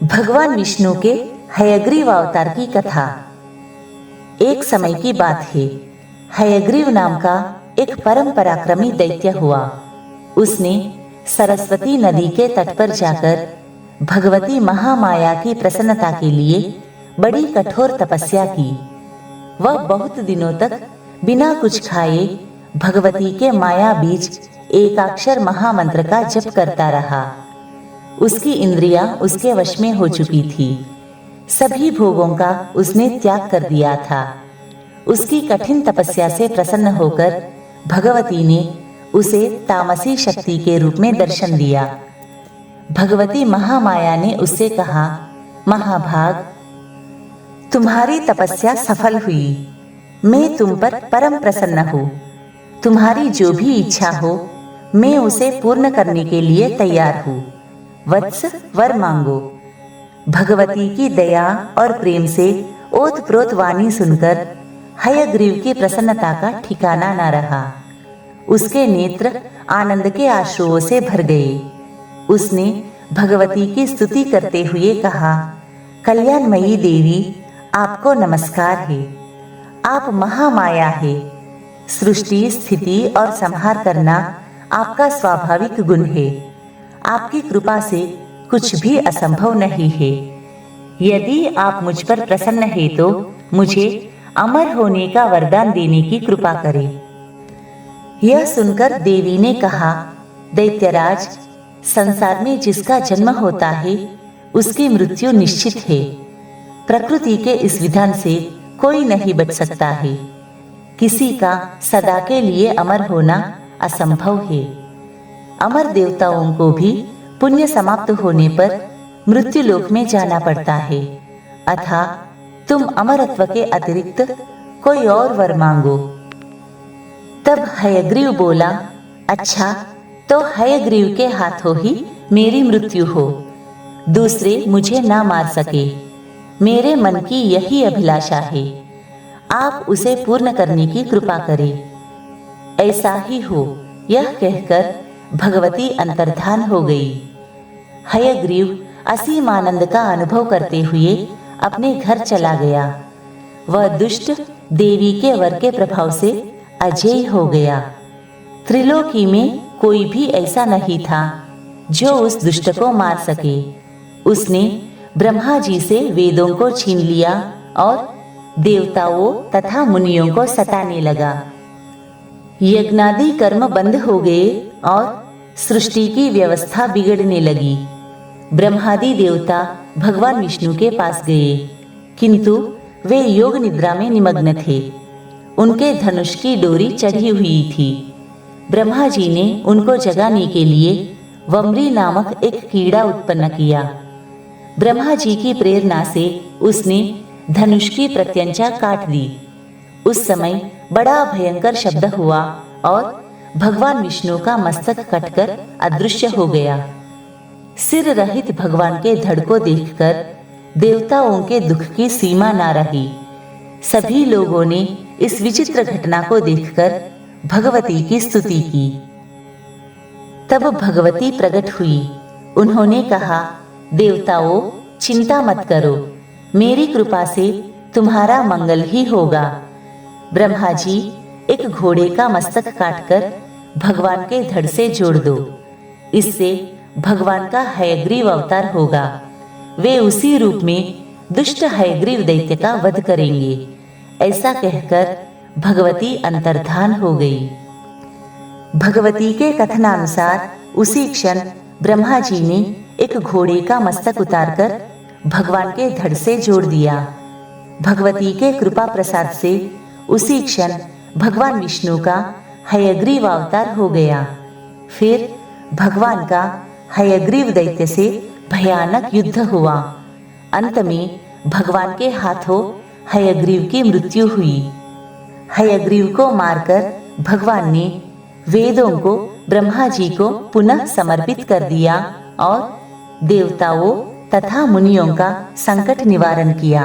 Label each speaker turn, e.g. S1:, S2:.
S1: भगवान विष्णु के हयग्रीव अवतार की कथा। एक समय की बात है, हयग्रीव नाम का एक परम पराक्रमी दैत्य हुआ। उसने सरस्वती नदी के तट पर जाकर भगवती महामाया की प्रसन्नता के लिए बड़ी कठोर तपस्या की। वह बहुत दिनों तक बिना कुछ खाए भगवती के माया बीज एकाक्षर महामंत्र का जप करता रहा। उसकी इंद्रियां उसके वश में हो चुकी थी। सभी भोगों का उसने त्याग कर दिया था। उसकी कठिन तपस्या से प्रसन्न होकर भगवती ने उसे तामसी शक्ति के रूप में दर्शन दिया। भगवती महामाया ने उससे कहा, महाभाग, तुम्हारी तपस्या सफल हुई। मैं तुम पर परम प्रसन्न हूँ। तुम्हारी जो भी इच्छा हो मैं उसे पूर्ण करने के लिए तैयार हूँ। वत्स, वर मांगो। भगवती की दया और प्रेम से ओतप्रोत वाणी सुनकर हयग्रीव की प्रसन्नता का ठिकाना न रहा। उसके नेत्र आनंद के आंसुओं से भर गए। उसने भगवती की स्तुति करते हुए कहा, कल्याणमयी देवी, आपको नमस्कार है। आप महामाया है। सृष्टि, स्थिति और संहार करना आपका स्वाभाविक गुण है। आपकी कृपा से कुछ भी असंभव नहीं है। यदि आप मुझ पर प्रसन्न है तो मुझे अमर होने का वरदान देने की कृपा करें। यह सुनकर देवी ने कहा, दैत्यराज, संसार में जिसका जन्म होता है उसकी मृत्यु निश्चित है। प्रकृति के इस विधान से कोई नहीं बच सकता है। किसी का सदा के लिए अमर होना असंभव है। अमर देवताओं को भी पुण्य समाप्त होने पर मृत्यु लोक में जाना पड़ता है। अतः तुम अमरत्व के अतिरिक्त कोई और वर मांगो। तब हयग्रीव बोला, अच्छा, तो हयग्रीव के हाथों ही मेरी मृत्यु हो, दूसरे मुझे ना मार सके। मेरे मन की यही अभिलाषा है। आप उसे पूर्ण करने की कृपा करें। ऐसा ही हो। यह कहकर भगवती अंतर्धान हो गई। हयग्रीव असीम आनंद का अनुभव करते हुए अपने घर चला गया। वह दुष्ट देवी के वर के प्रभाव से अजेय हो गया। त्रिलोकी में कोई भी ऐसा नहीं था जो उस दुष्ट को मार सके। उसने ब्रह्मा जी से वेदों को छीन लिया और देवताओं तथा मुनियों को सताने लगा। यज्ञादि कर्म बंद हो गए और सृष्टि की व्यवस्था बिगड़ने लगी। ब्रह्मादि देवता भगवान विष्णु के पास गए, किंतु वे योग निद्रा में निमग्न थे। उनके धनुष की डोरी चढ़ी हुई थी। ब्रह्मा जी ने उनको जगाने के लिए वम्री नामक एक कीड़ा उत्पन्न किया। ब्रह्मा जी की प्रेरणा से उसने धनुष की प्रत्यंचा काट दी। उस समय बड़ा भयंकर शब्द हुआ और भगवान विष्णु का मस्तक कटकर अदृश्य हो गया। सिर रहित भगवान के धड़ को देखकर देवताओं के दुख की सीमा ना रही। सभी लोगों ने इस विचित्र घटना को देखकर भगवती की स्तुति की। तब भगवती प्रकट हुई। उन्होंने कहा, देवताओं, चिंता मत करो। मेरी कृपा से तुम्हारा मंगल ही होगा। ब्रह्मा जी, एक घोड़े का मस्तक काटकर भगवान के धड़ से जोड़ दो। इससे भगवान का हयग्रीव अवतार होगा। वे उसी रूप में दुष्ट हयग्रीव दैत्य का वध करेंगे। ऐसा कहकर भगवती अंतर्धान हो गई। भगवती के कथनानुसार उसी क्षण ब्रह्मा जी ने एक घोड़े का मस्तक उतारकर भगवान के धड़ से जोड़ दिया। भगवती के कृपा प्रसाद से उसी क्षण भगवान विष्णु का हयग्रीव अवतार हो गया। फिर भगवान का हयग्रीव दैत्य से भयानक युद्ध हुआ। अंत में भगवान के हाथों हयग्रीव की मृत्यु हुई। हयग्रीव को मारकर भगवान ने वेदों को ब्रह्मा जी को पुनः समर्पित कर दिया और देवताओं तथा मुनियों का संकट निवारण किया।